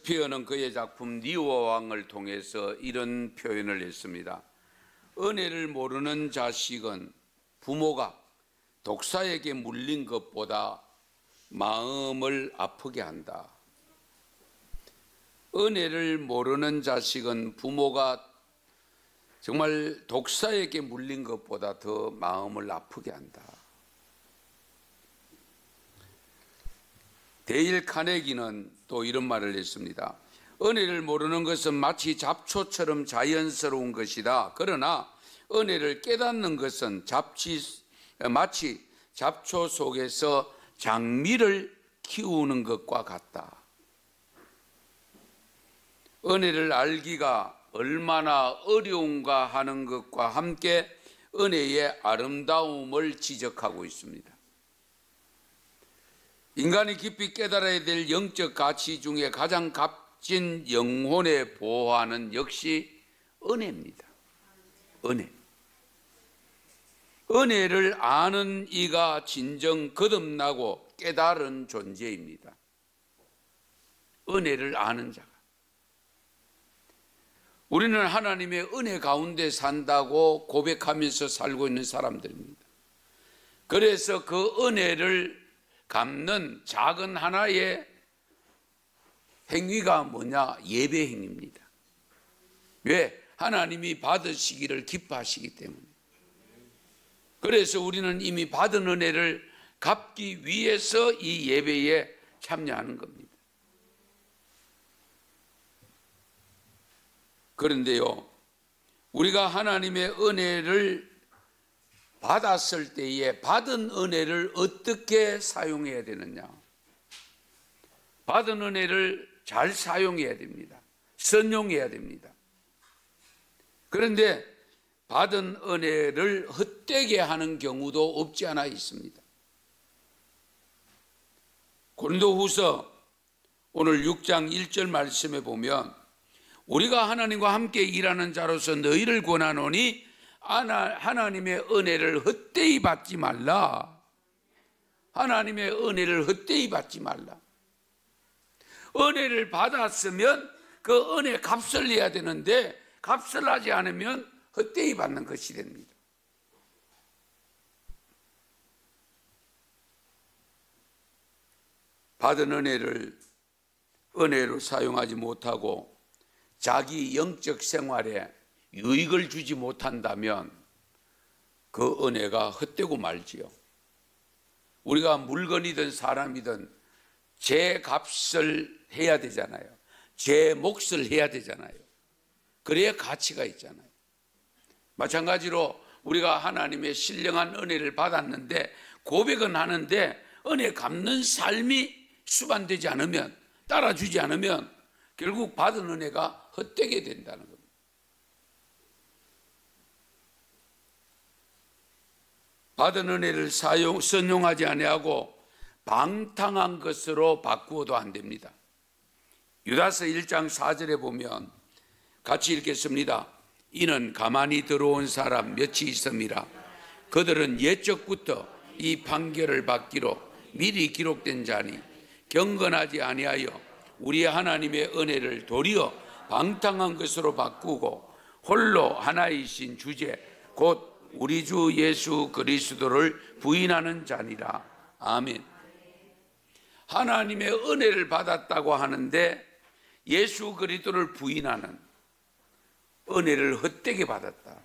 셰익스피어는 그의 작품 리오 왕을 통해서 이런 표현을 했습니다. 은혜를 모르는 자식은 부모가 독사에게 물린 것보다 마음을 아프게 한다. 은혜를 모르는 자식은 부모가 정말 독사에게 물린 것보다 더 마음을 아프게 한다. 데일 카네기는 또 이런 말을 했습니다. 은혜를 모르는 것은 마치 잡초처럼 자연스러운 것이다. 그러나 은혜를 깨닫는 것은 마치 잡초 속에서 장미를 키우는 것과 같다. 은혜를 알기가 얼마나 어려운가 하는 것과 함께 은혜의 아름다움을 지적하고 있습니다. 인간이 깊이 깨달아야 될 영적 가치 중에 가장 값진 영혼의 보화는 역시 은혜입니다. 은혜. 은혜를 아는 이가 진정 거듭나고 깨달은 존재입니다. 은혜를 아는 자가. 우리는 하나님의 은혜 가운데 산다고 고백하면서 살고 있는 사람들입니다. 그래서 그 은혜를 갚는 작은 하나의 행위가 뭐냐? 예배 행위입니다. 왜? 하나님이 받으시기를 기뻐하시기 때문에. 그래서 우리는 이미 받은 은혜를 갚기 위해서 이 예배에 참여하는 겁니다. 그런데요, 우리가 하나님의 은혜를 받았을 때에 받은 은혜를 어떻게 사용해야 되느냐? 받은 은혜를 잘 사용해야 됩니다. 선용해야 됩니다. 그런데 받은 은혜를 헛되게 하는 경우도 없지 않아 있습니다. 고린도후서 오늘 6장 1절 말씀에 보면 우리가 하나님과 함께 일하는 자로서 너희를 권하노니 하나님의 은혜를 헛되이 받지 말라. 하나님의 은혜를 헛되이 받지 말라. 은혜를 받았으면 그 은혜 값을 내야 되는데 값을 하지 않으면 헛되이 받는 것이 됩니다. 받은 은혜로 사용하지 못하고 자기 영적 생활에 유익을 주지 못한다면 그 은혜가 헛되고 말지요. 우리가 물건이든 사람이든 제 값을 해야 되잖아요. 제 몫을 해야 되잖아요. 그래야 가치가 있잖아요. 마찬가지로 우리가 하나님의 신령한 은혜를 받았는데 고백은 하는데 은혜 갚는 삶이 수반되지 않으면, 따라주지 않으면 결국 받은 은혜가 헛되게 된다는 겁니다. 받은 은혜를 선용하지 아니하고 방탕한 것으로 바꾸어도 안 됩니다. 유다서 1장 4절에 보면 같이 읽겠습니다. 이는 가만히 들어온 사람 몇이 있음이라. 그들은 옛적부터 이 판결을 받기로 미리 기록된 자니 경건하지 아니하여 우리 하나님의 은혜를 도리어 방탕한 것으로 바꾸고 홀로 하나이신 주제 곧 우리 주 예수 그리스도를 부인하는 자니라. 아멘. 하나님의 은혜를 받았다고 하는데 예수 그리스도를 부인하는, 은혜를 헛되게 받았다.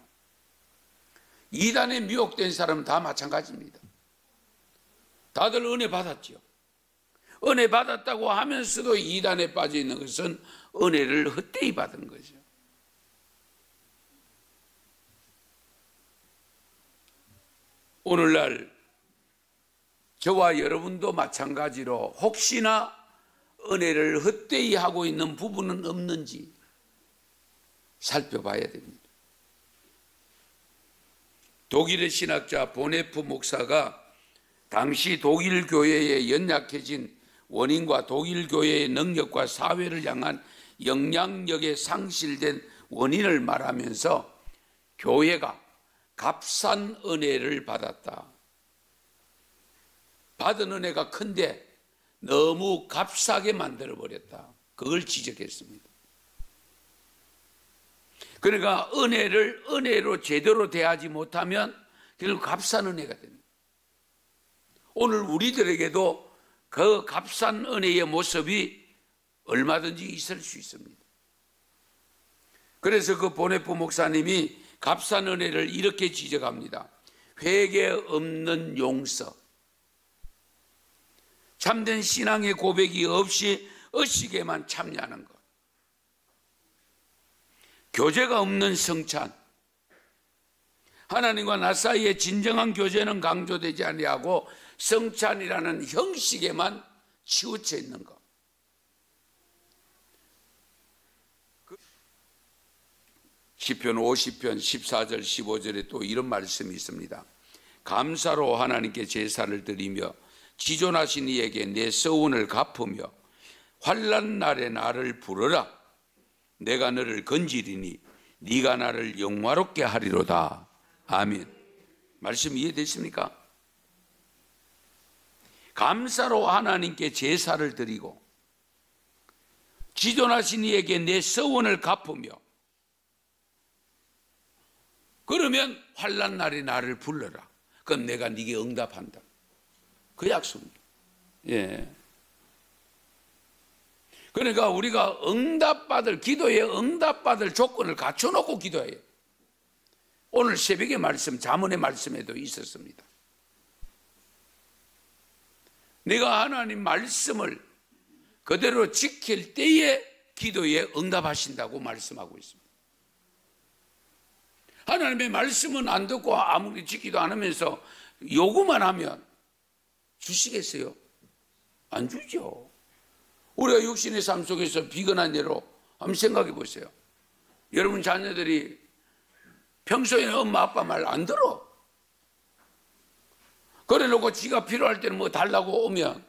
이단에 미혹된 사람은 다 마찬가지입니다. 다들 은혜 받았죠. 은혜 받았다고 하면서도 이단에 빠져 있는 것은 은혜를 헛되이 받은 거죠. 오늘날 저와 여러분도 마찬가지로 혹시나 은혜를 헛되이 하고 있는 부분은 없는지 살펴봐야 됩니다. 독일의 신학자 보네프 목사가 당시 독일 교회에 연약해진 원인과 독일 교회의 능력과 사회를 향한 영향력에 상실된 원인을 말하면서 교회가 값싼 은혜를 받았다. 받은 은혜가 큰데 너무 값싸게 만들어버렸다. 그 그걸 지적했습니다. 그러니까 은혜를 은혜로 제대로 대하지 못하면 결국 값싼 은혜가 됩니다. 오늘 우리들에게도 그 값싼 은혜의 모습이 얼마든지 있을 수 있습니다. 그래서 그 보네포 목사님이 값싼 은혜를 이렇게 지적합니다. 회개 없는 용서, 참된 신앙의 고백이 없이 의식에만 참여하는 것, 교제가 없는 성찬, 하나님과 나 사이의 진정한 교제는 강조되지 아니하고 성찬이라는 형식에만 치우쳐 있는 것. 시편 50편 14절 15절에 또 이런 말씀이 있습니다. 감사로 하나님께 제사를 드리며 지존하신 이에게 내 서원을 갚으며 환난 날에 나를 부르라. 내가 너를 건지리니 네가 나를 영화롭게 하리로다. 아멘. 말씀 이해되십니까? 감사로 하나님께 제사를 드리고 지존하신 이에게 내 서원을 갚으며, 그러면 환난 날에 나를 불러라. 그럼 내가 네게 응답한다. 그 약속입니다. 예. 그러니까 우리가 응답받을, 기도에 응답받을 조건을 갖춰놓고 기도해요. 오늘 새벽의 말씀, 잠언의 말씀에도 있었습니다. 내가 하나님 말씀을 그대로 지킬 때에 기도에 응답하신다고 말씀하고 있습니다. 하나님의 말씀은 안 듣고 아무리 지키도 않으면서 요구만 하면 주시겠어요? 안 주죠. 우리가 육신의 삶 속에서 비근한 예로 한번 생각해 보세요. 여러분 자녀들이 평소에는 엄마 아빠 말 안 들어. 그래 놓고 지가 필요할 때는 뭐 달라고 오면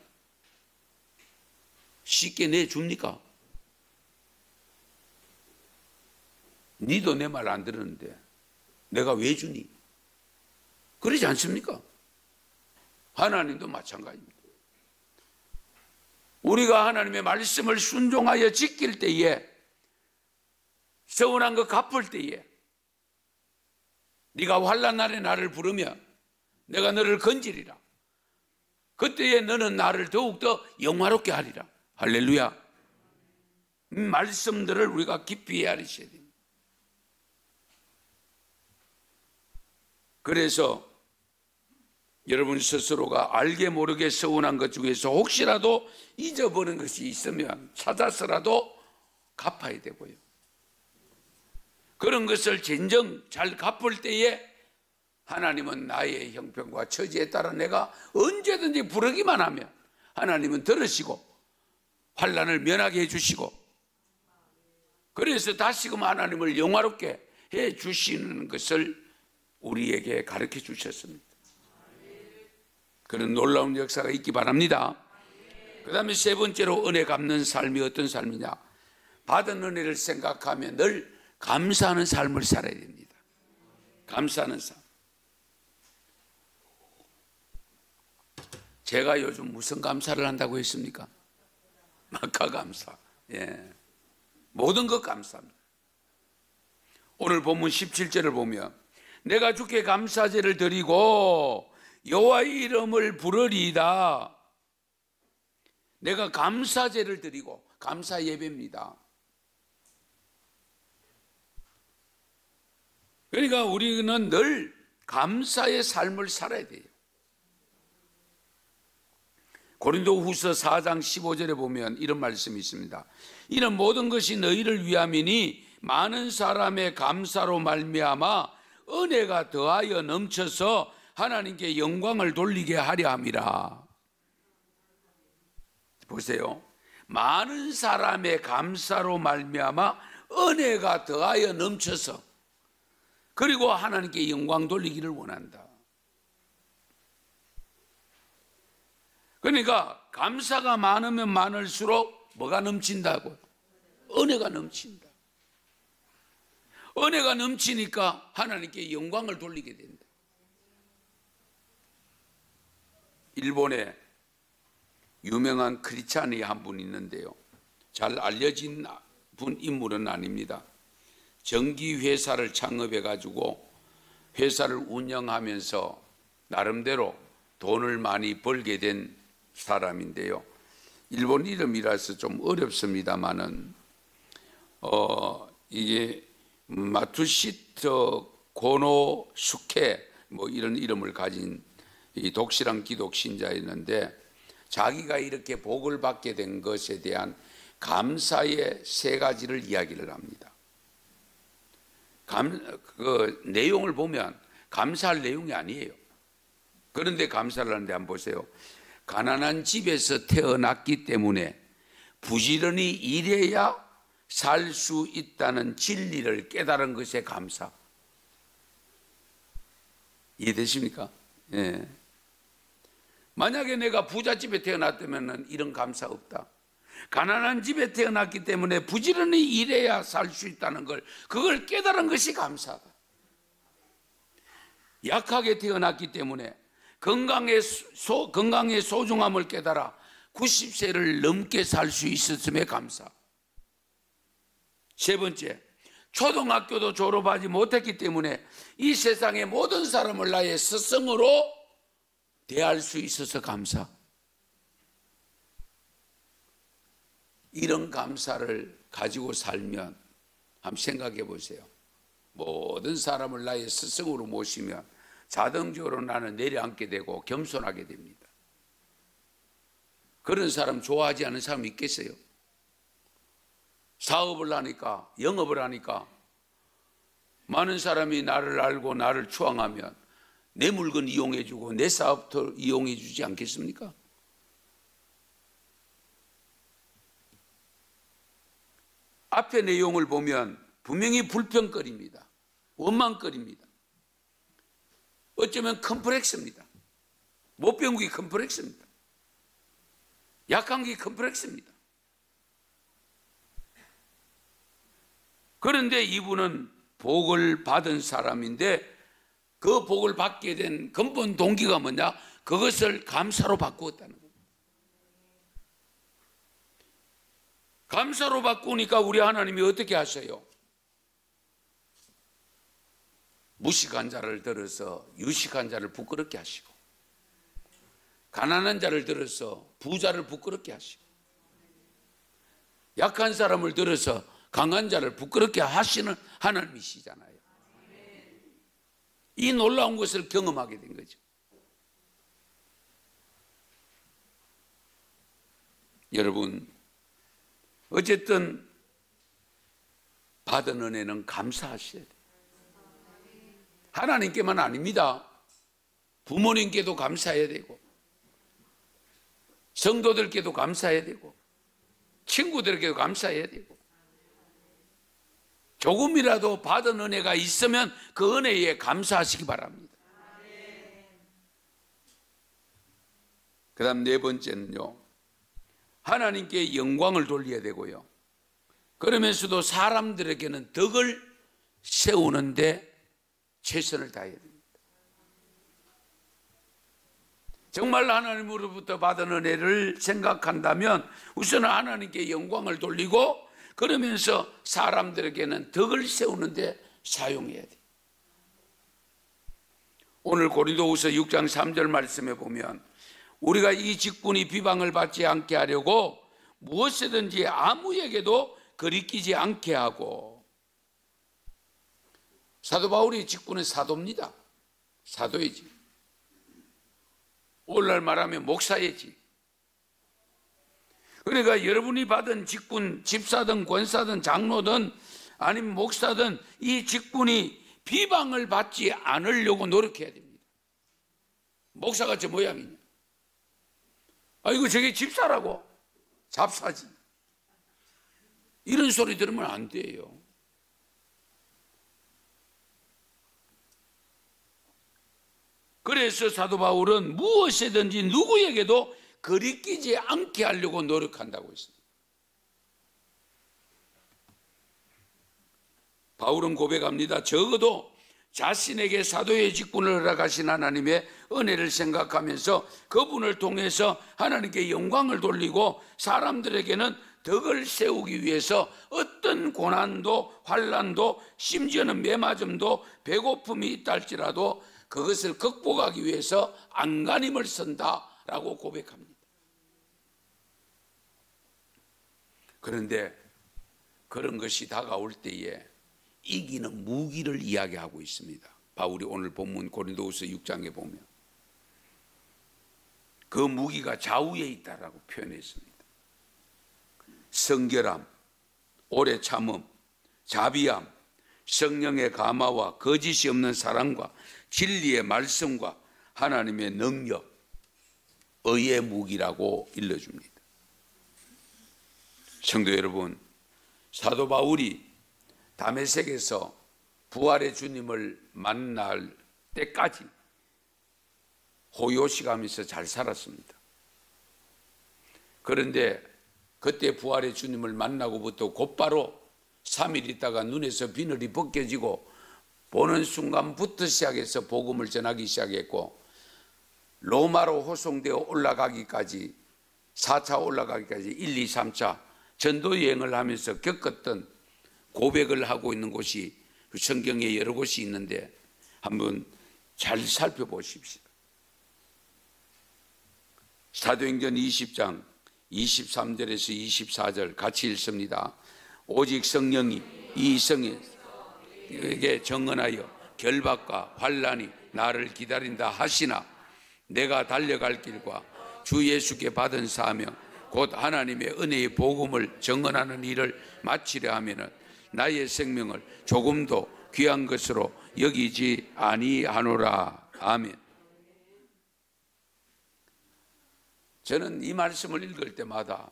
쉽게 내줍니까? 니도 내 말 안 들었는데 내가 왜 주니? 그러지 않습니까? 하나님도 마찬가지입니다. 우리가 하나님의 말씀을 순종하여 지킬 때에, 서운한 거 갚을 때에, 네가 환난 날에 나를 부르면 내가 너를 건지리라. 그때에 너는 나를 더욱더 영화롭게 하리라. 할렐루야. 말씀들을 우리가 깊이 헤아리셔야 됩니다. 그래서 여러분 스스로가 알게 모르게 서운한 것 중에서 혹시라도 잊어버린 것이 있으면 찾아서라도 갚아야 되고요. 그런 것을 진정 잘 갚을 때에 하나님은 나의 형편과 처지에 따라 내가 언제든지 부르기만 하면 하나님은 들으시고 환난을 면하게 해주시고, 그래서 다시금 하나님을 영화롭게 해주시는 것을 우리에게 가르쳐 주셨습니다. 그런 놀라운 역사가 있기 바랍니다. 그 다음에 세 번째로 은혜 갚는 삶이 어떤 삶이냐? 받은 은혜를 생각하며 늘 감사하는 삶을 살아야 됩니다. 감사하는 삶. 제가 요즘 무슨 감사를 한다고 했습니까? 마카 감사. 예. 모든 것 감사합니다. 오늘 본문 17절을 보면 내가 주께 감사제를 드리고 여호와의 이름을 부르리이다. 내가 감사제를 드리고, 감사 예배입니다. 그러니까 우리는 늘 감사의 삶을 살아야 돼요. 고린도후서 4장 15절에 보면 이런 말씀이 있습니다. 이는 모든 것이 너희를 위함이니 많은 사람의 감사로 말미암아 은혜가 더하여 넘쳐서 하나님께 영광을 돌리게 하려 함이라. 보세요. 많은 사람의 감사로 말미암아 은혜가 더하여 넘쳐서, 그리고 하나님께 영광 돌리기를 원한다. 그러니까 감사가 많으면 많을수록 뭐가 넘친다고? 은혜가 넘친다. 은혜가 넘치니까 하나님께 영광을 돌리게 된다. 일본에 유명한 크리스찬이 한 분 있는데요, 잘 알려진 인물은 아닙니다. 전기회사를 창업해가지고 회사를 운영하면서 나름대로 돈을 많이 벌게 된 사람인데요. 일본 이름이라서 좀 어렵습니다만은 이게 마투시토 고노수케 뭐 이런 이름을 가진 이 독실한 기독 신자였는데, 자기가 이렇게 복을 받게 된 것에 대한 감사의 세 가지를 이야기를 합니다. 그 내용을 보면 감사할 내용이 아니에요. 그런데 감사를 하는데 한번 보세요. 가난한 집에서 태어났기 때문에 부지런히 일해야 살 수 있다는 진리를 깨달은 것에 감사. 이해되십니까? 예. 만약에 내가 부잣집에 태어났다면 이런 감사 없다. 가난한 집에 태어났기 때문에 부지런히 일해야 살 수 있다는 그걸 깨달은 것이 감사다. 약하게 태어났기 때문에 건강의 소중함을 깨달아 90세를 넘게 살 수 있었음에 감사. 세 번째, 초등학교도 졸업하지 못했기 때문에 이 세상의 모든 사람을 나의 스승으로 대할 수 있어서 감사. 이런 감사를 가지고 살면 한번 생각해 보세요. 모든 사람을 나의 스승으로 모시면 자동적으로 나는 내려앉게 되고 겸손하게 됩니다. 그런 사람 좋아하지 않는 사람이 있겠어요? 사업을 하니까, 영업을 하니까 많은 사람이 나를 알고 나를 추앙하면 내 물건 이용해 주고 내 사업도 이용해 주지 않겠습니까? 앞의 내용을 보면 분명히 불평거립니다. 원망거립니다. 어쩌면 컴플렉스입니다. 못 배운 게 컴플렉스입니다. 약한 게 컴플렉스입니다. 그런데 이분은 복을 받은 사람인데 그 복을 받게 된 근본 동기가 뭐냐? 그것을 감사로 바꾸었다는 겁니다. 감사로 바꾸니까 우리 하나님이 어떻게 하셔요? 무식한 자를 들어서 유식한 자를 부끄럽게 하시고, 가난한 자를 들어서 부자를 부끄럽게 하시고, 약한 사람을 들어서 강한 자를 부끄럽게 하시는 하나님이시잖아요. 이 놀라운 것을 경험하게 된 거죠. 여러분, 어쨌든 받은 은혜는 감사하셔야 돼요. 하나님께만 아닙니다. 부모님께도 감사해야 되고, 성도들께도 감사해야 되고, 친구들에게도 감사해야 되고, 조금이라도 받은 은혜가 있으면 그 은혜에 감사하시기 바랍니다. 그 다음 네 번째는요, 하나님께 영광을 돌려야 되고요, 그러면서도 사람들에게는 덕을 세우는데 최선을 다해야 됩니다. 정말 하나님으로부터 받은 은혜를 생각한다면 우선 하나님께 영광을 돌리고, 그러면서 사람들에게는 덕을 세우는데 사용해야 돼요. 오늘 고린도후서 6장 3절 말씀에 보면 우리가 이 직분이 비방을 받지 않게 하려고 무엇이든지 아무에게도 거리끼지 않게 하고. 사도 바울의 직분은 사도입니다. 사도이지. 오늘날 말하면 목사이지. 그러니까 여러분이 받은 직분, 집사든 권사든 장로든 아니면 목사든 이 직분이 비방을 받지 않으려고 노력해야 됩니다. 목사가 저 모양이냐? 아이고 저게 집사라고? 잡사지. 이런 소리 들으면 안 돼요. 그래서 사도 바울은 무엇이든지 누구에게도 거리끼지 않게 하려고 노력한다고 했습니다. 바울은 고백합니다. 적어도 자신에게 사도의 직분을 허락하신 하나님의 은혜를 생각하면서 그분을 통해서 하나님께 영광을 돌리고 사람들에게는 덕을 세우기 위해서 어떤 고난도 환난도 심지어는 매맞음도 배고픔이 있다 할지라도 그것을 극복하기 위해서 안간힘을 쓴다라고 고백합니다. 그런데 그런 것이 다가올 때에 이기는 무기를 이야기하고 있습니다. 바울이 오늘 본문 고린도후서 6장에 보면 그 무기가 좌우에 있다라고 표현했습니다. 성결함, 오래 참음, 자비함, 성령의 감화와 거짓이 없는 사랑과 진리의 말씀과 하나님의 능력, 의의 무기라고 일러줍니다. 성도 여러분, 사도 바울이 다메섹에서 부활의 주님을 만날 때까지 호요시가면서 잘 살았습니다. 그런데 그때 부활의 주님을 만나고부터 곧바로 3일 있다가 눈에서 비늘이 벗겨지고 보는 순간부터 시작해서 복음을 전하기 시작했고 로마로 호송되어 올라가기까지 4차 올라가기까지 1, 2, 3차 전도 여행을 하면서 겪었던 고백을 하고 있는 곳이 성경에 여러 곳이 있는데 한번 잘 살펴보십시오. 사도행전 20장 23절에서 24절 같이 읽습니다. 오직 성령이 이 성에게 정언하여 결박과 환난이 나를 기다린다 하시나 내가 달려갈 길과 주 예수께 받은 사명 곧 하나님의 은혜의 복음을 정언하는 일을 마치려 하면은 나의 생명을 조금도 귀한 것으로 여기지 아니하노라. 아멘. 저는 이 말씀을 읽을 때마다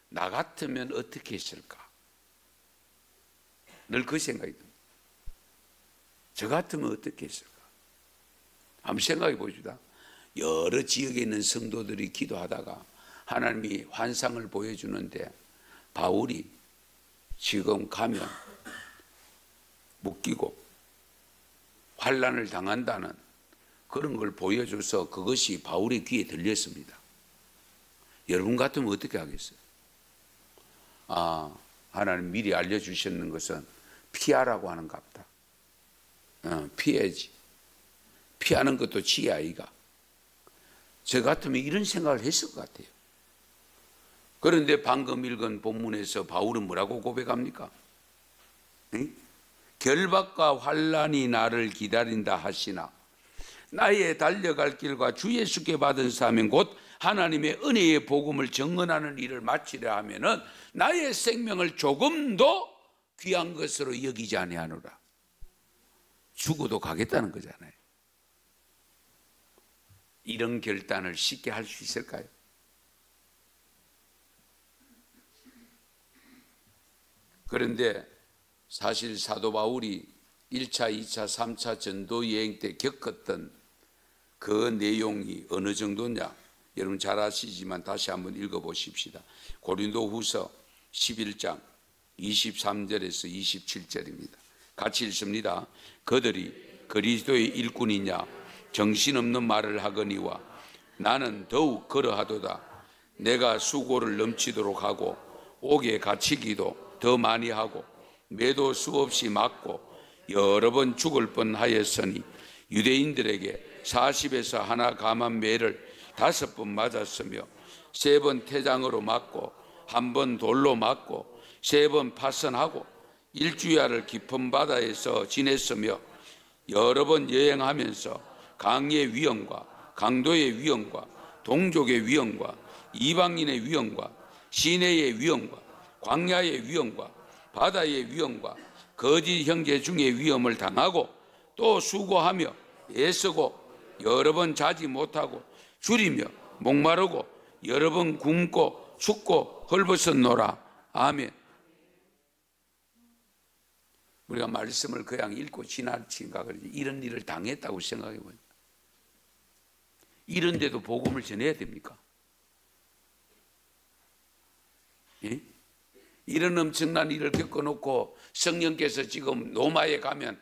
나 같으면 어떻게 했을까? 늘 그 생각이 듭니다. 저 같으면 어떻게 했을까? 한번 생각해 보시다. 여러 지역에 있는 성도들이 기도하다가 하나님이 환상을 보여주는데 바울이 지금 가면 묶이고 환난을 당한다는 그런 걸 보여줘서 그것이 바울의 귀에 들렸습니다. 여러분 같으면 어떻게 하겠어요? 하나님 미리 알려주셨는 것은 피하라고 하는가 보다. 피해야지. 피하는 것도 지혜 아이가. 저 같으면 이런 생각을 했을 것 같아요. 그런데 방금 읽은 본문에서 바울은 뭐라고 고백합니까? 결박과 환난이 나를 기다린다 하시나 나의 달려갈 길과 주 예수께 받은 사명 곧 하나님의 은혜의 복음을 증언하는 일을 마치려 하면은 나의 생명을 조금도 귀한 것으로 여기지 아니하노라. 죽어도 가겠다는 거잖아요. 이런 결단을 쉽게 할 수 있을까요? 그런데 사실 사도 바울이 1차, 2차, 3차 전도 여행 때 겪었던 그 내용이 어느 정도냐? 여러분 잘 아시지만 다시 한번 읽어보십시다. 고린도후서 11장 23절에서 27절입니다. 같이 읽습니다. 그들이 그리스도의 일꾼이냐 정신없는 말을 하거니와 나는 더욱 그러하도다. 내가 수고를 넘치도록 하고 옥에 갇히기도 더 많이 하고 매도 수없이 맞고 여러 번 죽을 뻔하였으니 유대인들에게 40에서 하나 감한 매를 5번 맞았으며 3번 태장으로 맞고 1번 돌로 맞고 3번 파선하고 일주야를 깊은 바다에서 지냈으며 여러 번 여행하면서 강의 위험과 강도의 위험과 동족의 위험과 이방인의 위험과 시내의 위험과 광야의 위험과 바다의 위험과 거짓 형제 중의 위험을 당하고 또 수고하며 애쓰고 여러 번 자지 못하고 줄이며 목마르고 여러 번 굶고 춥고 헐벗었노라. 아멘. 우리가 말씀을 그냥 읽고 지나친가 그러지 이런 일을 당했다고 생각해 보니까 이런데도 복음을 전해야 됩니까? 예? 이런 엄청난 일을 겪어놓고 성령께서 지금 로마에 가면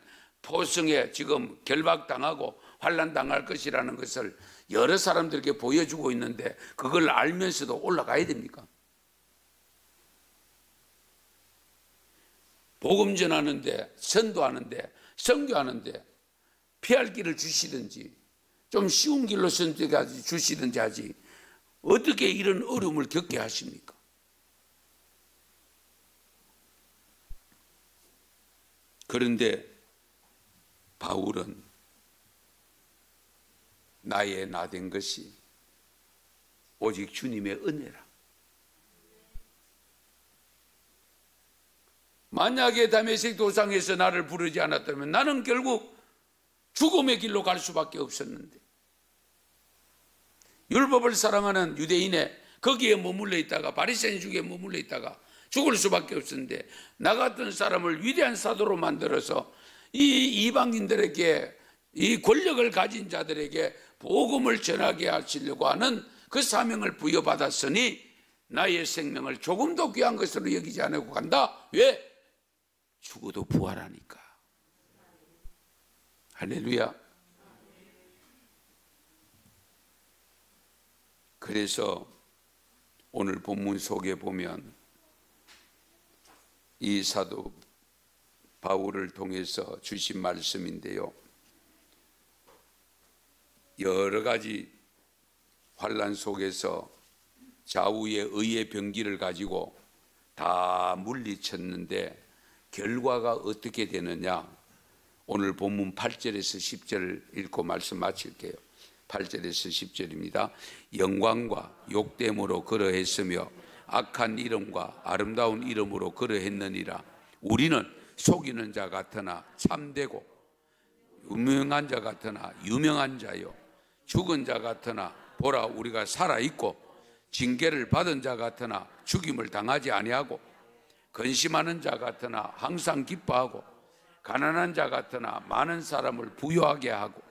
토성에 지금 결박당하고 환난당할 것이라는 것을 여러 사람들에게 보여주고 있는데 그걸 알면서도 올라가야 됩니까? 복음 전하는데, 선도하는데, 선교하는데 피할 길을 주시든지 좀 쉬운 길로 선택해 주시든지 하지 어떻게 이런 어려움을 겪게 하십니까? 그런데 바울은 나의 나된 것이 오직 주님의 은혜라. 만약에 다메섹 도상에서 나를 부르지 않았다면 나는 결국 죽음의 길로 갈 수밖에 없었는데, 율법을 사랑하는 유대인에 거기에 머물러 있다가 바리새인 중에 머물러 있다가 죽을 수밖에 없었는데, 나 같은 사람을 위대한 사도로 만들어서 이 이방인들에게, 이 권력을 가진 자들에게 복음을 전하게 하시려고 하는 그 사명을 부여받았으니 나의 생명을 조금도 귀한 것으로 여기지 않고 간다. 왜? 죽어도 부활하니까. 할렐루야. 그래서 오늘 본문 속에 보면 이 사도 바울을 통해서 주신 말씀인데요, 여러 가지 환난 속에서 좌우의 의의 병기를 가지고 다 물리쳤는데 결과가 어떻게 되느냐? 오늘 본문 8절에서 10절 읽고 말씀 마칠게요. 8절에서 10절입니다. 영광과 욕됨으로 그러했으며 악한 이름과 아름다운 이름으로 그러했느니라. 우리는 속이는 자 같으나 참되고 유명한 자 같으나 유명한 자요, 죽은 자 같으나 보라 우리가 살아있고, 징계를 받은 자 같으나 죽임을 당하지 아니하고, 근심하는 자 같으나 항상 기뻐하고, 가난한 자 같으나 많은 사람을 부유하게 하고,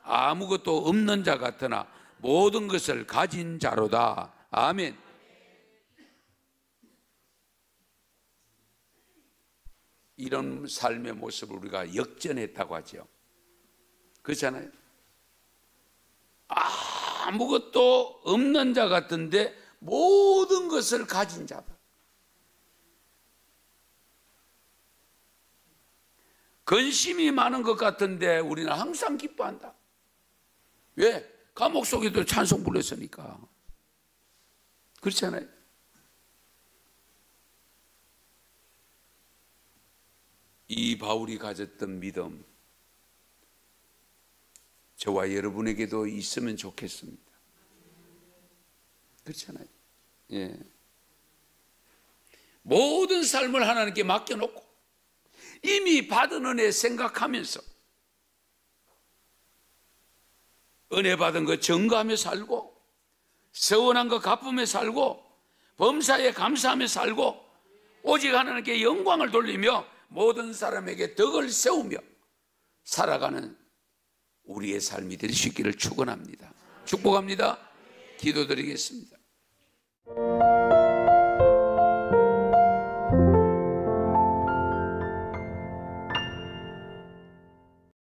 아무것도 없는 자 같으나 모든 것을 가진 자로다. 아멘. 이런 삶의 모습을 우리가 역전했다고 하죠. 그렇잖아요. 아무것도 없는 자 같은데 모든 것을 가진 자다. 근심이 많은 것 같은데 우리는 항상 기뻐한다. 왜? 감옥 속에도 찬송 불렀으니까. 그렇잖아요. 이 바울이 가졌던 믿음, 저와 여러분에게도 있으면 좋겠습니다. 그렇잖아요. 예. 모든 삶을 하나님께 맡겨놓고 이미 받은 은혜 생각하면서 은혜 받은 거 증거하며 살고, 서원한 거 갚으며 살고, 범사에 감사하며 살고, 오직 하나님께 영광을 돌리며 모든 사람에게 덕을 세우며 살아가는 우리의 삶이 될 수 있기를 축원합니다. 축복합니다. 기도드리겠습니다.